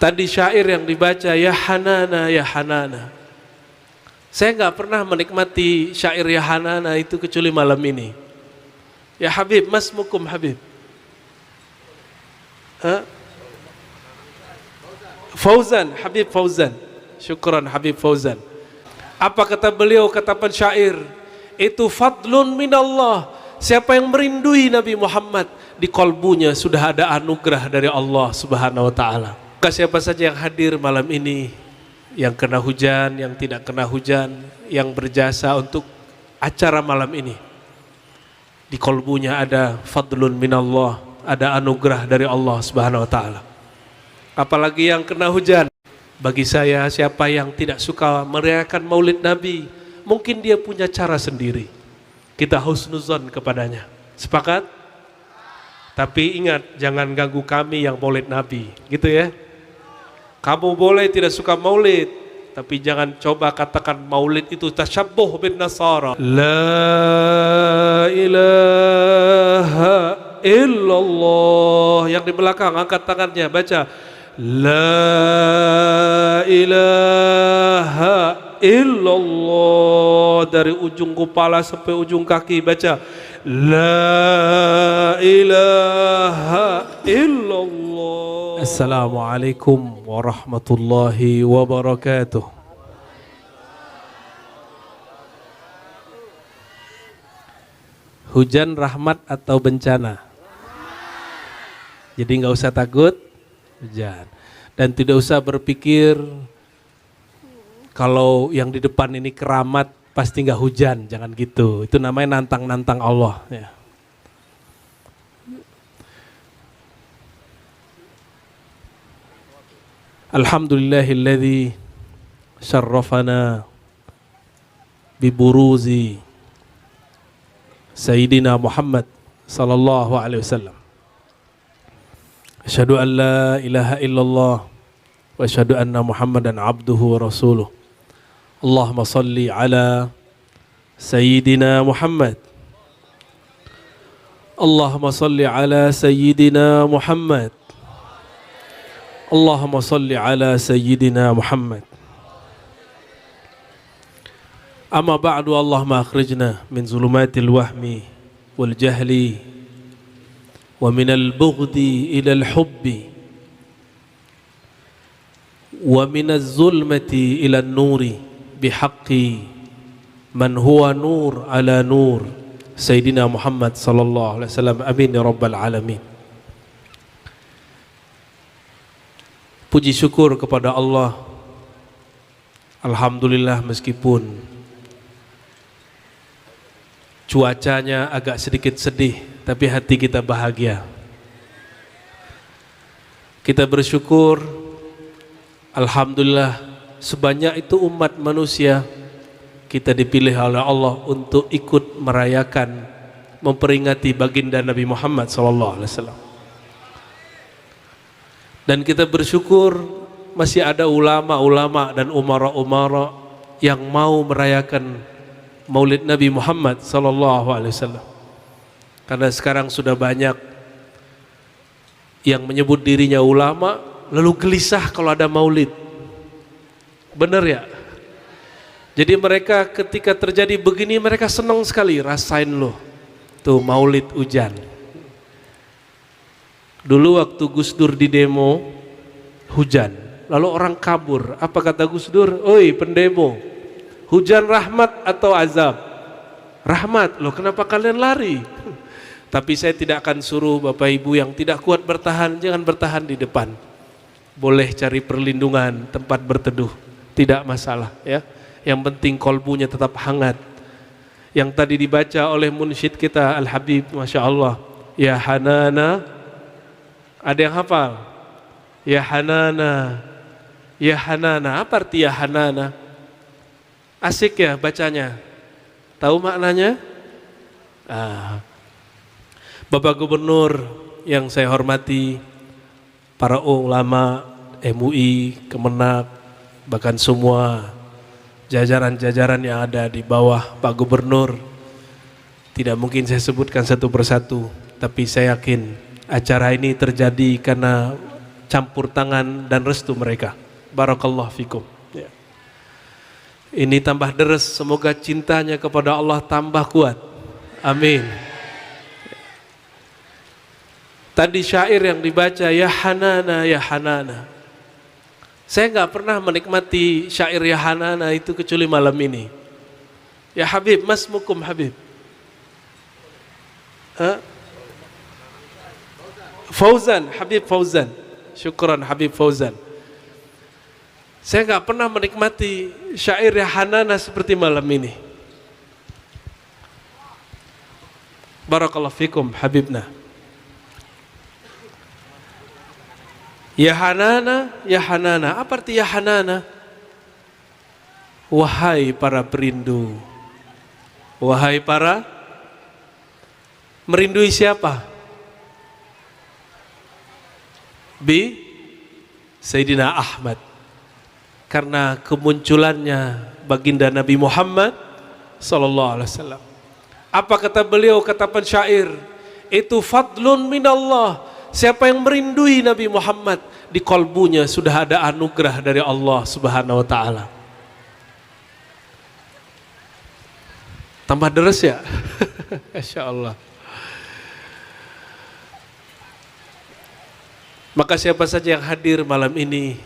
Tadi syair yang dibaca, ya Hanana, ya Hanana. Saya nggak pernah menikmati syair ya Hanana itu kecuali malam ini. Ya Habib, masmukum Habib. Fauzan, Habib Fauzan. Syukran Habib Fauzan. Apa kata beliau, kata pensyair? Itu fadlun minallah. Siapa yang merindui Nabi Muhammad, di kalbunya sudah ada anugerah dari Allah Subhanahu wa taala. Maka siapa saja yang hadir malam ini, yang kena hujan, yang tidak kena hujan, yang berjasa untuk acara malam ini, di kalbunya ada fadlun minallah, ada anugerah dari Allah Subhanahu wa taala. Apalagi yang kena hujan. Bagi saya, siapa yang tidak suka merayakan Maulid Nabi, mungkin dia punya cara sendiri. Kita husnuzon kepadanya. Sepakat? Tapi ingat, jangan ganggu kami yang Maulid Nabi, gitu ya. Kamu boleh tidak suka Maulid, tapi jangan coba katakan Maulid itu tasyabbuh bin Nasara. La ilaha illallah. Yang di belakang angkat tangannya, baca La ilaha illallah. Dari ujung kepala sampai ujung kaki baca La ilaha illallah. Assalamualaikum warahmatullahi wabarakatuh. Hujan rahmat atau bencana? Jadi nggak usah takut hujan, dan tidak usah berpikir kalau yang di depan ini keramat pasti nggak hujan, jangan gitu. Itu namanya nantang-nantang Allah ya. Alhamdulillahilladzi syarrafana biburuzi Sayyidina Muhammad sallallahu alaihi wasallam. Asyhadu an la ilaha illallah wa asyhadu anna Muhammadan abduhu wa rasuluh. Allahumma salli ala Sayyidina Muhammad. Allahumma salli ala Sayyidina Muhammad. Allahumma salli ala Sayyidina Muhammad. Amma ba'du, Allahumma akhrijna min zulumatil wahmi wal jahli wa minal bughdi ilal hubbi wa minaz zulmati ilan nuri bihaqqi man huwa nur ala nur Sayyidina Muhammad sallallahu alaihi wasallam. Amin ya rabbal alamin. Puji syukur kepada Allah. Alhamdulillah, meskipun cuacanya agak sedikit sedih, tapi hati kita bahagia. Kita bersyukur, alhamdulillah, sebanyak itu umat manusia kita dipilih oleh Allah untuk ikut merayakan, memperingati baginda Nabi Muhammad SAW. Dan kita bersyukur masih ada ulama-ulama dan umara-umara yang mau merayakan Maulid Nabi Muhammad SAW. Karena sekarang sudah banyak yang menyebut dirinya ulama, lalu gelisah kalau ada maulid. Benar ya? Jadi mereka ketika terjadi begini, mereka senang sekali. Rasain loh, tuh maulid hujan. Dulu waktu Gus Dur di demo, hujan. Lalu orang kabur. Apa kata Gus Dur? Oi pendemo, hujan rahmat atau azab? Rahmat. Loh, kenapa kalian lari? Tapi saya tidak akan suruh Bapak Ibu yang tidak kuat bertahan, jangan bertahan di depan. Boleh cari perlindungan, tempat berteduh, tidak masalah ya. Yang penting kolbunya tetap hangat. Yang tadi dibaca oleh munsyid kita Al-Habib, Masya Allah, ya Hanana. Ada yang hafal? Ya Hanana, ya Hanana. Apa arti ya Hanana? Asik ya bacanya. Tahu maknanya? Bapak Gubernur yang saya hormati, para ulama MUI, Kemenak, bahkan semua jajaran-jajaran yang ada di bawah Pak Gubernur. Tidak mungkin saya sebutkan satu persatu, tapi saya yakin acara ini terjadi karena campur tangan dan restu mereka. Barakallahu fikum. Ya. Ini tambah deres, semoga cintanya kepada Allah tambah kuat. Amin. Tadi syair yang dibaca, ya Hanana, ya Hanana. Saya nggak pernah menikmati syair ya Hanana itu kecuali malam ini. Ya Habib, mas mukum Habib. Fauzan, Habib Fauzan. Syukran Habib Fauzan. Saya nggak pernah menikmati syair ya Hanana seperti malam ini. Barakallahu fikum Habibna. Ya Hanana, ya Hanana. Apa arti ya Hanana? Wahai para perindu. Wahai para merindui siapa? Sayyidina Ahmad. Karena kemunculannya baginda Nabi Muhammad sallallahu alaihi wasallam. Apa kata beliau, kata pensyair? Itu fadlun minallah. Siapa yang merindui Nabi Muhammad, di kalbunya sudah ada anugerah dari Allah Subhanahu wa taala. Tambah deres ya? Masya Allah. Maka siapa saja yang hadir malam ini,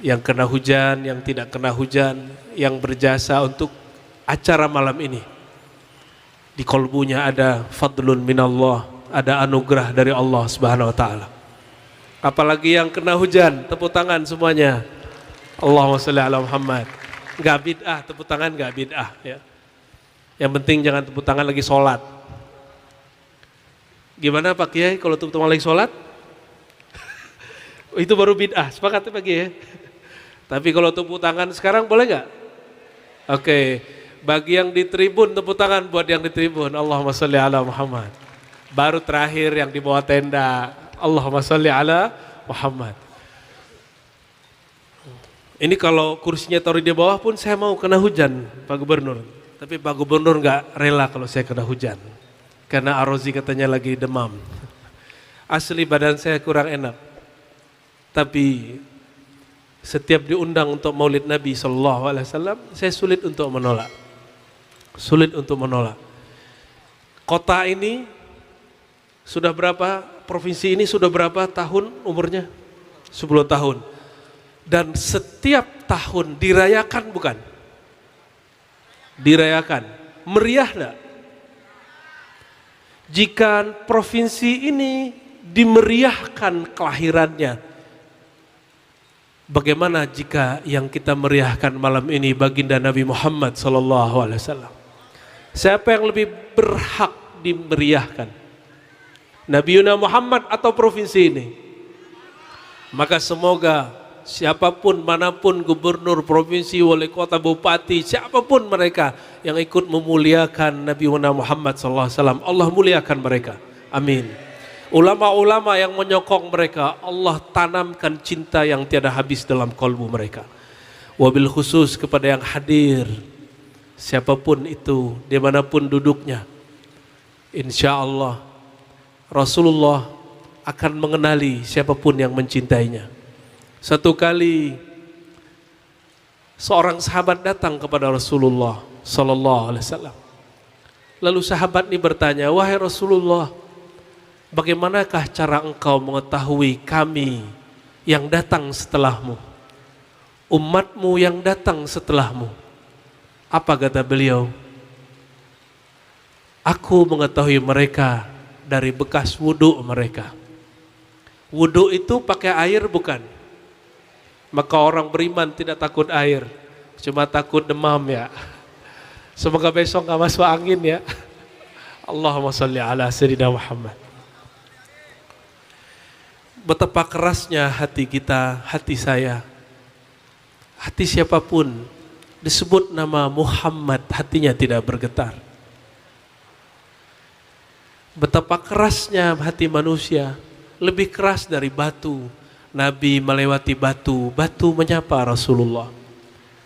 yang kena hujan, yang tidak kena hujan, yang berjasa untuk acara malam ini, di kalbunya ada fadlun minallah, ada anugerah dari Allah Subhanahu wa taala. Apalagi yang kena hujan, tepuk tangan semuanya. Allahumma shalli ala Muhammad. Enggak bid'ah, tepuk tangan enggak bid'ah ya. Yang penting jangan tepuk tangan lagi sholat. Gimana Pak Kiai kalau tepuk tangan lagi sholat? Itu baru bid'ah, sepakat Pak Kiai. Tapi kalau tepuk tangan sekarang boleh enggak? Oke, bagi yang di tribun tepuk tangan buat yang di tribun. Allahumma shalli ala Muhammad. Baru terakhir yang di bawah tenda, Allahumma shalli ala Muhammad. Ini kalau kursinya taruh di bawah pun saya mau kena hujan Pak Gubernur. Tapi Pak Gubernur nggak rela kalau saya kena hujan. Karena Arozi katanya lagi demam. Asli badan saya kurang enak. Tapi setiap diundang untuk maulid Nabi SAW, saya sulit untuk menolak. Sulit untuk menolak. Kota ini sudah berapa, provinsi ini sudah berapa tahun umurnya? 10 tahun. Dan setiap tahun dirayakan bukan? Dirayakan. Meriah enggak? Jika provinsi ini dimeriahkan kelahirannya, bagaimana jika yang kita meriahkan malam ini baginda Nabi Muhammad SAW? Siapa yang lebih berhak dimeriahkan? Nabi Muhammad atau provinsi ini? Maka semoga siapapun, manapun, gubernur, provinsi, wali kota, bupati, siapapun mereka yang ikut memuliakan Nabi Muhammad SAW, Allah muliakan mereka. Amin. Ulama-ulama yang menyokong mereka, Allah tanamkan cinta yang tiada habis dalam kalbu mereka. Wabil khusus kepada yang hadir, siapapun itu, dimanapun duduknya, insya Allah Rasulullah akan mengenali siapapun yang mencintainya. Satu kali seorang sahabat datang kepada Rasulullah sallallahu alaihi wasallam. Lalu sahabat ini bertanya, "Wahai Rasulullah, bagaimanakah cara engkau mengetahui kami yang datang setelahmu, umatmu yang datang setelahmu?" Apa kata beliau? "Aku mengetahui mereka dari bekas wudhu mereka." Wudhu itu pakai air bukan? Maka orang beriman tidak takut air, cuma takut demam ya. Semoga besok gak masuk angin ya. Allahumma sholli ala Sayyidina Muhammad. Betapa kerasnya hati kita, hati saya, hati siapapun disebut nama Muhammad, hatinya tidak bergetar. Betapa kerasnya hati manusia, lebih keras dari batu. Nabi melewati batu, batu menyapa Rasulullah.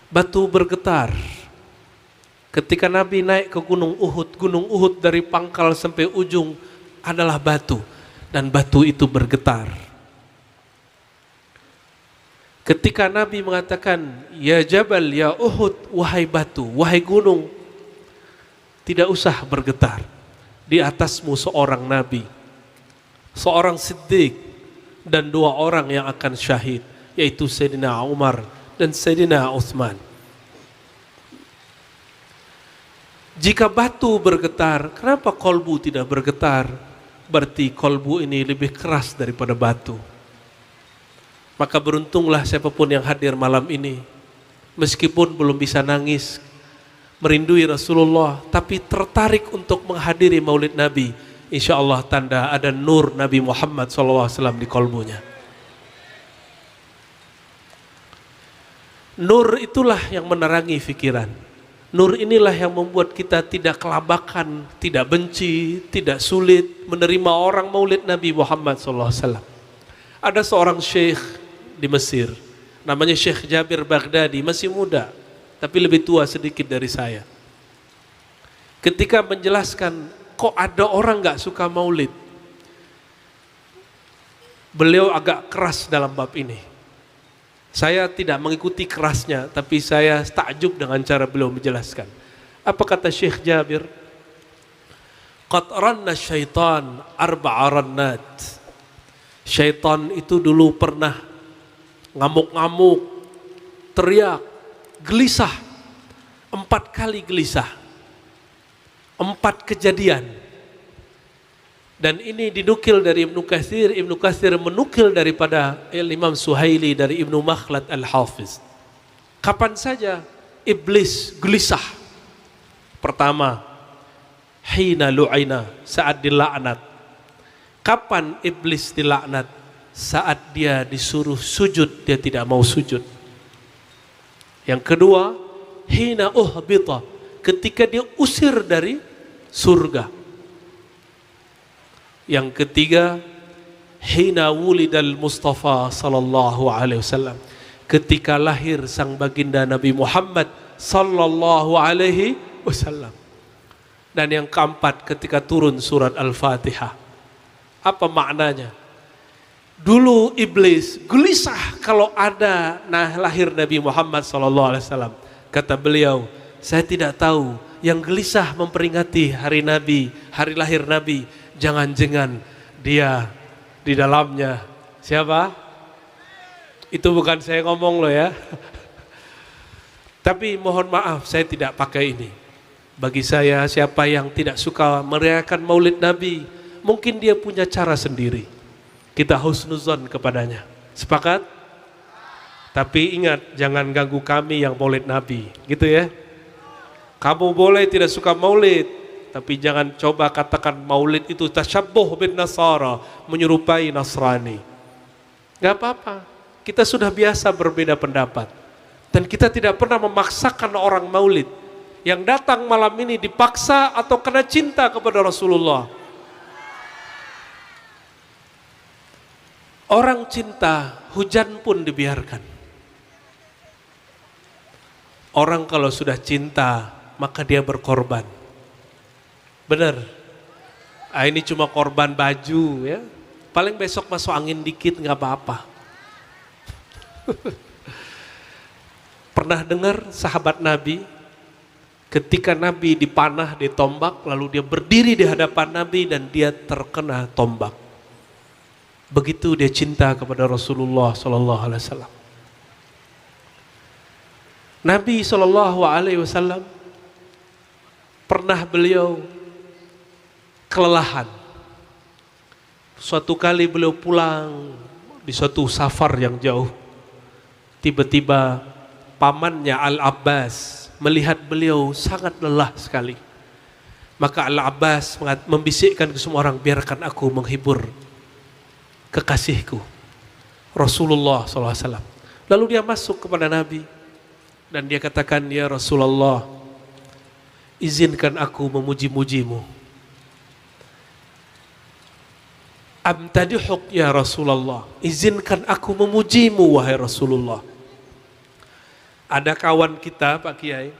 Batu bergetar. Ketika Nabi naik ke Gunung Uhud dari pangkal sampai ujung adalah batu. Dan batu itu bergetar. Ketika Nabi mengatakan, ya Jabal, ya Uhud, wahai batu, wahai gunung, tidak usah bergetar. Di atasmu seorang Nabi, seorang Siddiq, dan 2 orang yang akan syahid, yaitu Sayyidina Umar dan Sayyidina Uthman. Jika batu bergetar, kenapa kolbu tidak bergetar? Berarti kolbu ini lebih keras daripada batu. Maka beruntunglah siapapun yang hadir malam ini, meskipun belum bisa nangis, merindui Rasulullah, tapi tertarik untuk menghadiri maulid Nabi. Insya Allah tanda ada nur Nabi Muhammad SAW di kolbunya. Nur itulah yang menerangi pikiran. Nur inilah yang membuat kita tidak kelabakan, tidak benci, tidak sulit menerima orang maulid Nabi Muhammad SAW. Ada seorang syekh di Mesir, namanya Syekh Jabir Baghdadi, masih muda, tapi lebih tua sedikit dari saya. Ketika menjelaskan, kok ada orang gak suka maulid? Beliau agak keras dalam bab ini. Saya tidak mengikuti kerasnya, tapi saya takjub dengan cara beliau menjelaskan. Apa kata Syekh Jabir? Qad ranna syaitan arba'a rannat. Syaitan itu dulu pernah ngamuk-ngamuk, teriak, gelisah, 4 kali gelisah, 4 kejadian. Dan ini dinukil dari Ibnu Katsir. Ibnu Katsir menukil daripada Imam Suhaili dari Ibnu Makhlad Al-Hafiz. Kapan saja iblis gelisah? Pertama, hina lu'ina, saat dilaknat. Kapan iblis dilaknat? Saat dia disuruh sujud, dia tidak mau sujud. Yang kedua, hina uhbita, ketika dia usir dari surga. Yang ketiga, hina wulidal Mustafa sallallahu alaihi wasallam, ketika lahir sang baginda Nabi Muhammad sallallahu alaihi wasallam. Dan yang keempat, ketika turun surat Al-Fatihah. Apa maknanya? Dulu iblis gelisah kalau ada lahir Nabi Muhammad SAW. Kata beliau, saya tidak tahu yang gelisah memperingati hari Nabi, hari lahir Nabi, jangan-jangan dia di dalamnya. Siapa? Itu bukan saya ngomong loh ya. Tapi mohon maaf, saya tidak pakai ini. Bagi saya, siapa yang tidak suka merayakan maulid Nabi, mungkin dia punya cara sendiri. Kita husnuzon kepadanya. Sepakat? Tapi ingat, jangan ganggu kami yang maulid Nabi. Gitu ya. Kamu boleh tidak suka maulid, tapi jangan coba katakan maulid itu tasyabbuh bin Nasara, menyerupai Nasrani. Gak apa-apa. Kita sudah biasa berbeda pendapat. Dan kita tidak pernah memaksakan orang maulid. Yang datang malam ini dipaksa atau kena cinta kepada Rasulullah. Orang cinta, hujan pun dibiarkan. Orang kalau sudah cinta, maka dia berkorban. Benar. Ini cuma korban baju ya. Paling besok masuk angin dikit nggak apa-apa. Pernah dengar sahabat Nabi, ketika Nabi dipanah, ditombak, lalu dia berdiri di hadapan Nabi dan dia terkena tombak. Begitu dia cinta kepada Rasulullah sallallahu alaihi wasallam. Nabi sallallahu alaihi wasallam pernah beliau kelelahan. Suatu kali beliau pulang di suatu safar yang jauh. Tiba-tiba pamannya Al-Abbas melihat beliau sangat lelah sekali. Maka Al-Abbas membisikkan ke semua orang, biarkan aku menghibur kekasihku Rasulullah SAW. Lalu dia masuk kepada Nabi dan dia katakan, ya Rasulullah, izinkan aku memuji-mujimu. Amtadihuk ya Rasulullah, izinkan aku memujimu wahai Rasulullah. Ada kawan kita Pak Kiai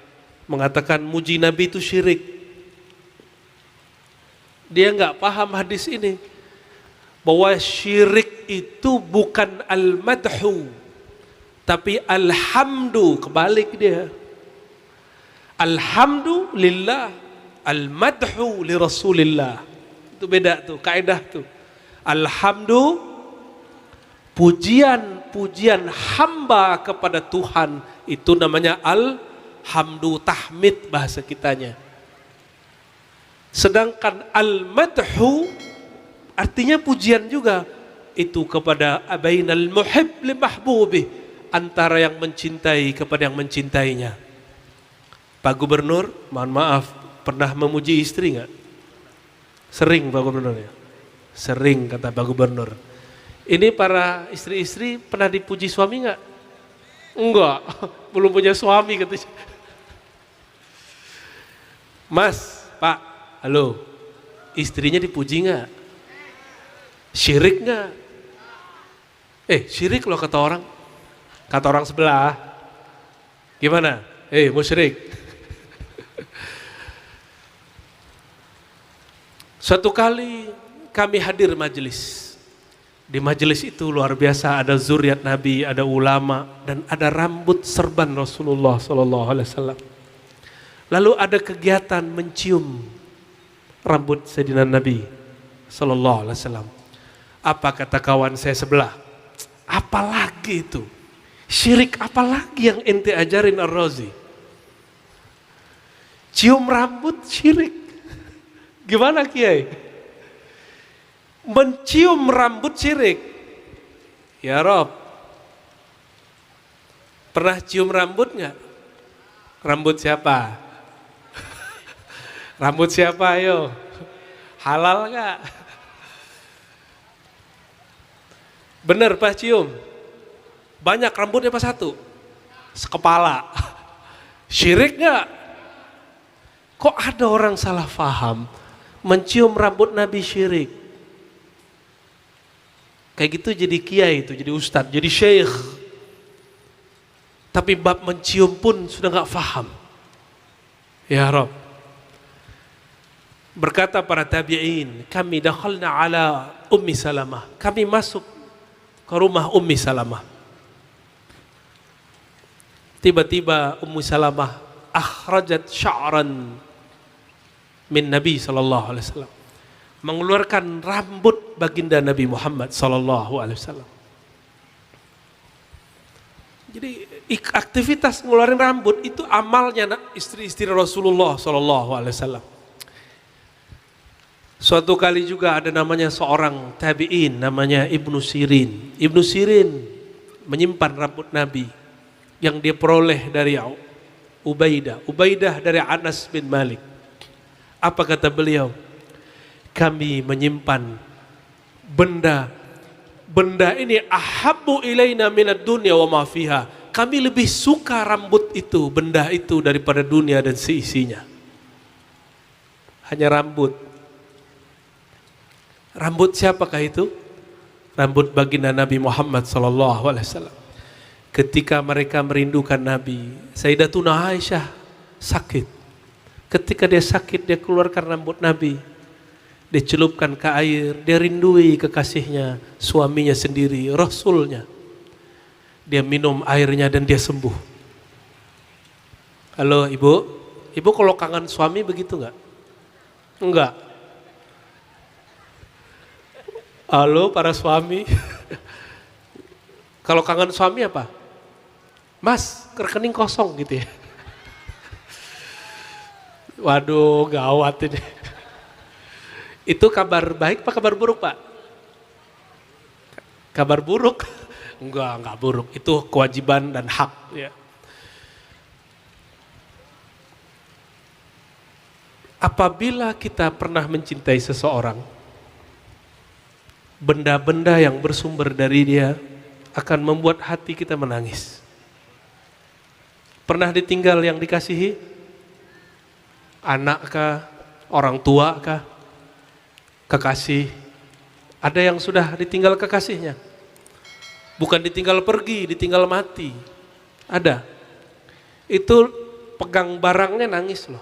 mengatakan muji Nabi itu syirik. Dia nggak paham hadis ini, bahwa syirik itu bukan al-madhu, Tapi alhamdu kebalik dia. Alhamdulillah, al-madhu li Rasulillah. Itu beda tuh, kaidah tuh. Alhamdu, pujian hamba kepada Tuhan, itu namanya alhamdu, tahmid bahasa kitanya. Sedangkan al-madhu artinya pujian juga, itu kepada abainal muhib li mahbubi, antara yang mencintai kepada yang mencintainya. Pak Gubernur, mohon maaf, pernah memuji istri nggak? Sering Pak Gubernur ya? Sering kata Pak Gubernur. Ini para istri-istri pernah dipuji suami nggak? Enggak, belum punya suami katanya. Mas, Pak, halo, istrinya dipuji nggak? Syirik nggak? Syirik loh kata orang sebelah. Gimana? Musyrik. Suatu kali kami hadir majelis. Di majelis itu luar biasa, ada zuriat Nabi, ada ulama, dan ada rambut serban Rasulullah SAW. Lalu ada kegiatan mencium rambut Sayyidina Nabi SAW. Apa kata kawan saya sebelah? Apalagi itu? Syirik apalagi yang ente ajarin Ar-Razi? Cium rambut syirik. Gimana Kiai? Mencium rambut syirik. Ya Rob, pernah cium rambut nggak? Rambut siapa? Rambut siapa ayo? Halal nggak? Bener Pak cium? Banyak rambutnya pas satu? Sekepala. Syirik nggak? Kok ada orang salah faham? Mencium rambut Nabi syirik. Kayak gitu jadi kiai itu, jadi ustadz, jadi syekh. Tapi bab mencium pun sudah gak faham. Ya Rob. Berkata para tabi'in, kami dakhalna ala Ummi Salamah. Kami masuk ke rumah Ummi Salamah. Tiba-tiba Ummi Salamah akhrajat sya'ran min Nabi SAW, mengeluarkan rambut baginda Nabi Muhammad SAW. Jadi aktivitas ngeluarin rambut itu amalnya istri-istri Rasulullah SAW. Suatu kali juga ada namanya seorang tabi'in namanya Ibnu Sirin. Ibnu Sirin menyimpan rambut Nabi yang dia peroleh dari Ubaidah dari Anas bin Malik. Apa kata beliau? Kami menyimpan benda ini ahabbu ilaina minad dunya wa ma fiha. Kami lebih suka rambut itu, benda itu daripada dunia dan seisinya. Hanya rambut. Rambut siapakah itu? Rambut baginda Nabi Muhammad SAW. Ketika mereka merindukan Nabi, Sayyidatuna Aisyah sakit. Ketika dia sakit, dia keluarkan rambut Nabi, dia celupkan ke air, dia rindui kekasihnya, suaminya sendiri, Rasulnya. Dia minum airnya dan dia sembuh. Halo ibu, ibu kalau kangen suami begitu nggak? Enggak. Halo para suami, kalau kangen suami apa? Mas, rekening kosong gitu ya. Waduh, gawat ini. Itu kabar baik apa kabar buruk, Pak? Kabar buruk? Enggak buruk. Itu kewajiban dan hak ya. Apabila kita pernah mencintai seseorang, benda-benda yang bersumber dari dia akan membuat hati kita menangis. Pernah ditinggal yang dikasihi? Anak kah? Orang tua kah? Kekasih? Ada yang sudah ditinggal kekasihnya? Bukan ditinggal pergi, ditinggal mati. Ada. Itu pegang barangnya nangis loh.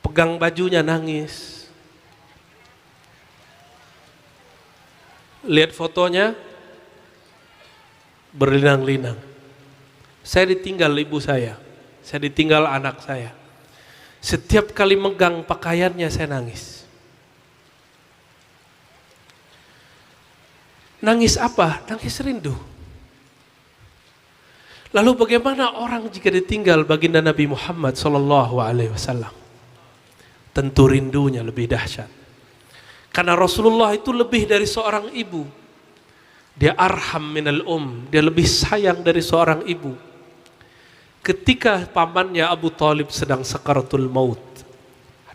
Pegang bajunya nangis. Lihat fotonya, berlinang-linang. Saya ditinggal ibu saya ditinggal anak saya. Setiap kali megang pakaiannya saya nangis. Nangis apa? Nangis rindu. Lalu bagaimana orang jika ditinggal baginda Nabi Muhammad SAW? Tentu rindunya lebih dahsyat. Karena Rasulullah itu lebih dari seorang ibu. Dia arham minal dia lebih sayang dari seorang ibu. Ketika pamannya Abu Talib sedang sakaratul maut,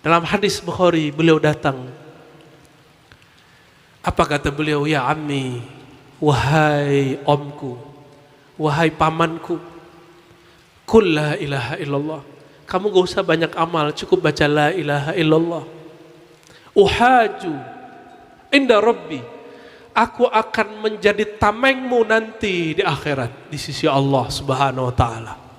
dalam hadis Bukhari beliau datang. Apa kata beliau? Ya ammi, wahai omku, wahai pamanku, qul la ilaha illallah. Kamu gak usah banyak amal, cukup baca la ilaha illallah. Uhaju inda rabbi, aku akan menjadi tamengmu nanti di akhirat di sisi Allah Subhanahu wa taala.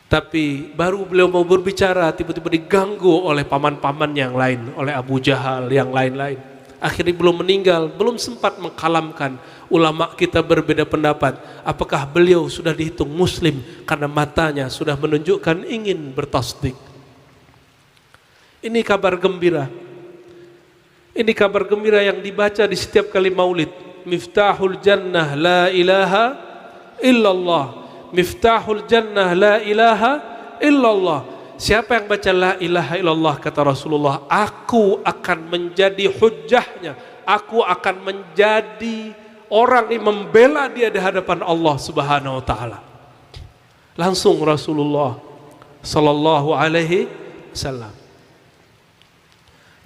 Tapi baru beliau mau berbicara, tiba-tiba diganggu oleh paman-paman yang lain, oleh Abu Jahal yang lain-lain. Akhirnya belum meninggal, belum sempat mengkalamkan. Ulama kita berbeda pendapat, apakah beliau sudah dihitung muslim karena matanya sudah menunjukkan ingin bertasdik. Ini kabar gembira. Ini kabar gembira yang dibaca di setiap kali maulid. Miftahul jannah la ilaha illallah. Miftahul jannah la ilaha illallah. Siapa yang baca la ilaha illallah, kata Rasulullah, aku akan menjadi hujjahnya. Aku akan menjadi orang yang membela dia di hadapan Allah Subhanahu wa taala. Langsung Rasulullah sallallahu alaihi wasallam.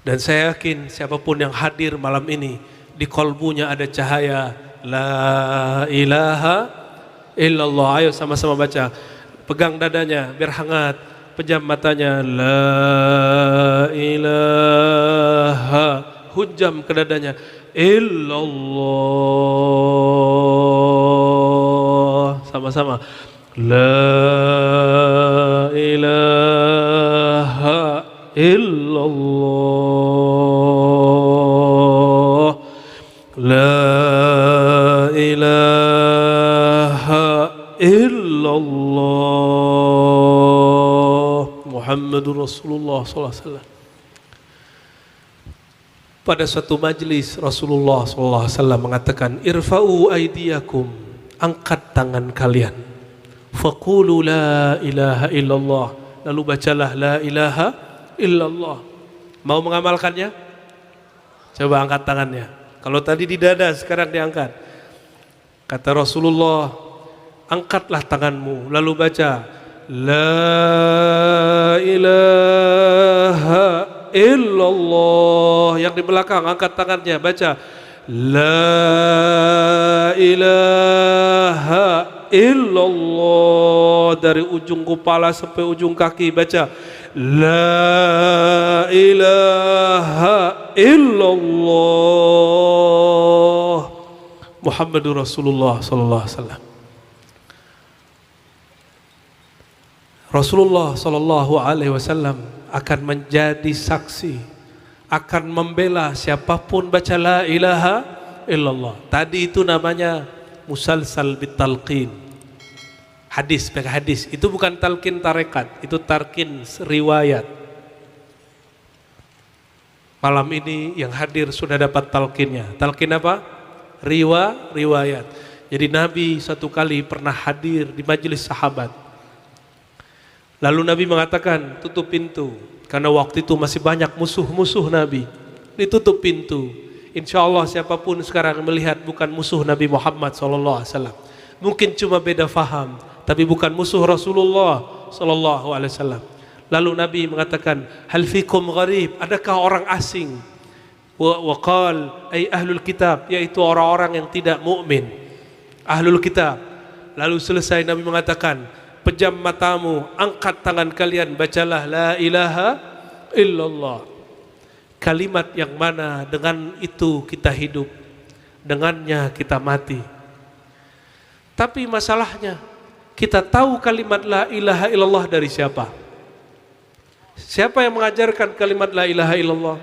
Dan saya yakin siapapun yang hadir malam ini, di kolbunya ada cahaya la ilaha illallah. Ayo sama-sama baca. Pegang dadanya biar hangat. Pejam matanya. La ilaha. Hujam ke dadanya. Illallah. Sama-sama. La ilaha illallah. La ilaha illallah Muhammadur Rasulullah SAW. Pada suatu majlis Rasulullah SAW mengatakan, irfa'u aidiyakum, angkat tangan kalian, faqulu la ilaha illallah, lalu bacalah la ilaha illallah. Mau mengamalkannya? Coba angkat tangannya. Kalau tadi di dada, sekarang diangkat. Kata Rasulullah, angkatlah tanganmu, lalu baca la ilaha illallah. Yang di belakang angkat tangannya, baca la ilaha illallah. Dari ujung kepala sampai ujung kaki baca la ilaha illallah Muhammadur Rasulullah sallallahu alaihi wasallam. Rasulullah sallallahu alaihi wasallam akan menjadi saksi, akan membela siapapun baca la ilaha illallah. Tadi itu namanya musalsal bitalqin. Hadis, pakai hadis. Itu bukan talqin tarekat, itu talqin riwayat. Malam ini yang hadir sudah dapat talqinnya. Talqin apa? Riwayat. Jadi Nabi satu kali pernah hadir di majelis sahabat. Lalu Nabi mengatakan, tutup pintu. Karena waktu itu masih banyak musuh-musuh Nabi. Ditutup pintu. Insya Allah siapapun sekarang melihat bukan musuh Nabi Muhammad SAW. Mungkin cuma beda faham, tapi bukan musuh Rasulullah SAW. Lalu Nabi mengatakan, hal fikum gharib, adakah orang asing? Wa qal ay ahlul kitab, yaitu orang-orang yang tidak mukmin, ahlul kitab. Lalu selesai Nabi mengatakan, pejam matamu, angkat tangan kalian, bacalah la ilaha illallah. Kalimat yang mana dengan itu kita hidup, dengannya kita mati. Tapi masalahnya, kita tahu kalimat la ilaha illallah dari siapa? Siapa yang mengajarkan kalimat la ilaha illallah?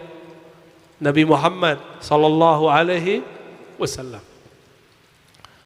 Nabi Muhammad sallallahu alaihi wasallam.